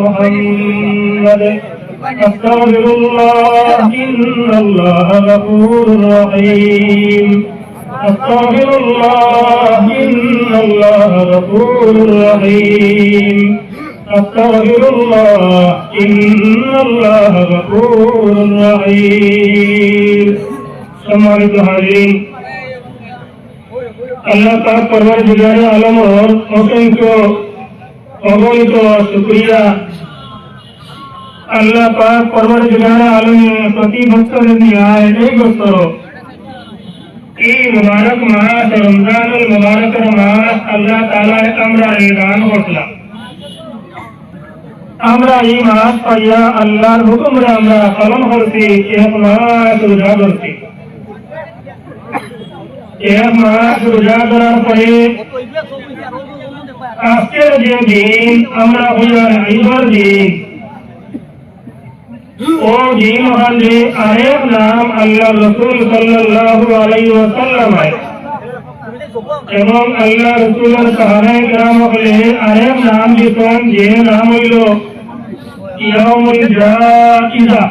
محمد أستغفر الله إن الله غفور رحيم أستغفر الله إن الله غفور رحيم أستغفر الله إن الله غفور رحيم সম্মানিত হাজিরিন, আল্লাহ পাক পরওয়ারদিগারে আলমের অসংখ্য অগণিত শুকরিয়া। আল্লাহ পাক পরওয়ারদিগারে আলমের প্রতি বছরের ন্যায় এই বছর এই মুবারক মাস রমজানুল মুবারকের মাস আল্লাহ তাআলা আমরা এলান করলাম। আমরা এই মাস পাইয়া আল্লাহর হুকুমে আমরা পালন করছি, এক মাস রোজা করছি। এক মাস রোজা করার পরে আজকের যে দিন আমরা হইয়ার ঈদের দিন, ও দিন হলে আরেক নাম আল্লাহ রসুল সাল্লাল্লাহু আলাইহি ওয়াসাল্লাম এবং আল্লাহ রসুলের সাহাবায়ে কেরাম হলে আরেক নাম দিতেন, যে নাম হইল ইয়াউমুল জাইজা,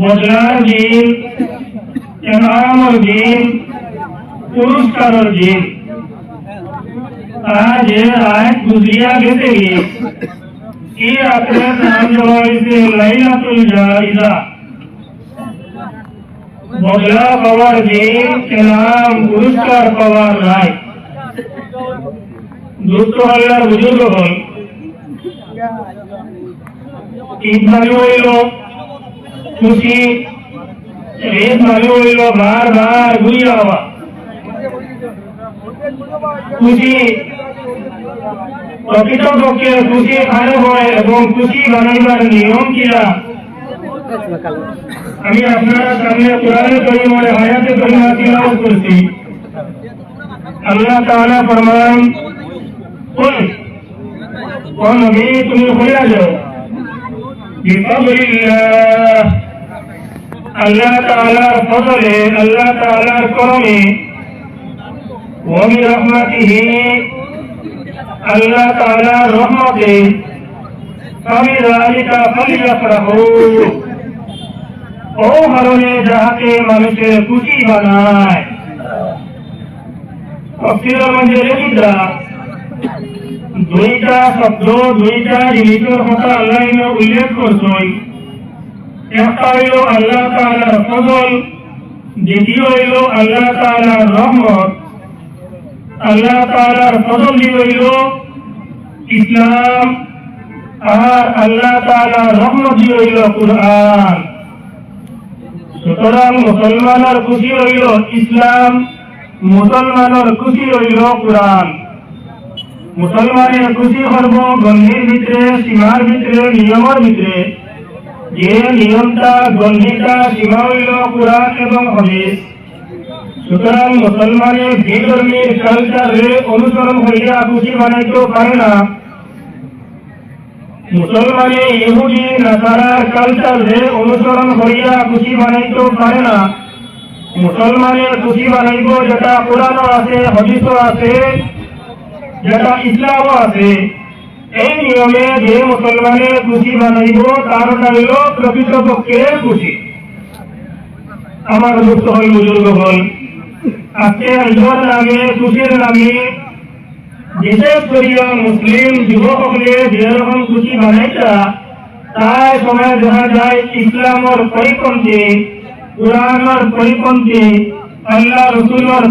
বদলার দিন, ইনামের দিন, পুরস্কারের দিন। আজ রাত গুজরিয়া গেছে, এই রাতের নাম দেওয়া হয়েছে লাইলাতুল জাইজা, বদলা পাওয়ার দিন, ইনাম পুরস্কার পাওয়ার রাত। দুঃখ আল্লাহর বুজুর্গ হল, ঈদ মানে হইল খুশি, ঈদ মানে হইল বারবার ঘুরিয়ে হওয়া খুশি। প্রকৃতপক্ষে খুশি কারে হয় এবং খুশি বানাইবার নিয়ম কিনা আমি আপনার সামনে কোরআনে কারীমের আয়াতে কারীমা তিলাওয়াত করছি। আল্লাহ তাআলা ফরমান, কুল ও নবী তুমি বলে যাও, বিফাদলিল্লাহ, আল্লাহ তাআলার ফজলে, আল্লাহ তাআলার করমে, ওয়া বিরহমাতিহি, আল্লাহ তাআলার রহমতে, ফাবিযালিকা ফালিয়াফরাহু, ও কারণে যাহাকে মানুষের খুশি বানায়। তাফসীরের মধ্যে লিখিতা দুইটা শব্দ, দুইটা জিনিসের কথা আল্লাহ উল্লেখ করছেন। একটা হইল আল্লাহ তাআলার ফজল, দ্বিতীয় হইল আল্লাহ তাআলার রহমত। আল্লাহ তাআলার ফজল হইল ইসলাম, আর আল্লাহ তাআলার রহমত হইল কুরআন। সুতরাং মুসলমানের খুশি হইল ইসলাম, মুসলমানের খুশি হইল কুরআন। মুসলমানের খুশি করব গণ্ডির ভিতরে, সীমার ভিতরে, নিয়মের ভিতরে। যে নিয়মটা, গণ্ডিটা, সীমা হইল কুরআন এবং হাদিস। সুতরাং মুসলমানের বিধর্মীর কালচারে অনুসরণ হইয়া খুশি বানাইতে পারে না। মুসলমানে ইহুদি নাসারার কালচারে অনুসরণ হইয়া খুশি বানাইতে পারে না। মুসলমানের খুশি বানাইব যেটা কোরআনও আছে, হাদিসও আছে, যেটা ইসলামও আছে। এই নিয়মে যে মুসলমানের খুশি বানাইব তার হইল প্রকৃতপক্ষে খুশি। আমার দুঃখ হল, বুজুর্গ হল, আজকে ঈদের নামে, খুশির নামে বিশেষ করিয়া মুসলিম যুবকসকলে যেরকম খুশি বানাইতা, তাই সময় দেখা যায় ইসলামের পরিপন্থী, কুরআনের পরিপন্থী, আল্লাহ রসুলের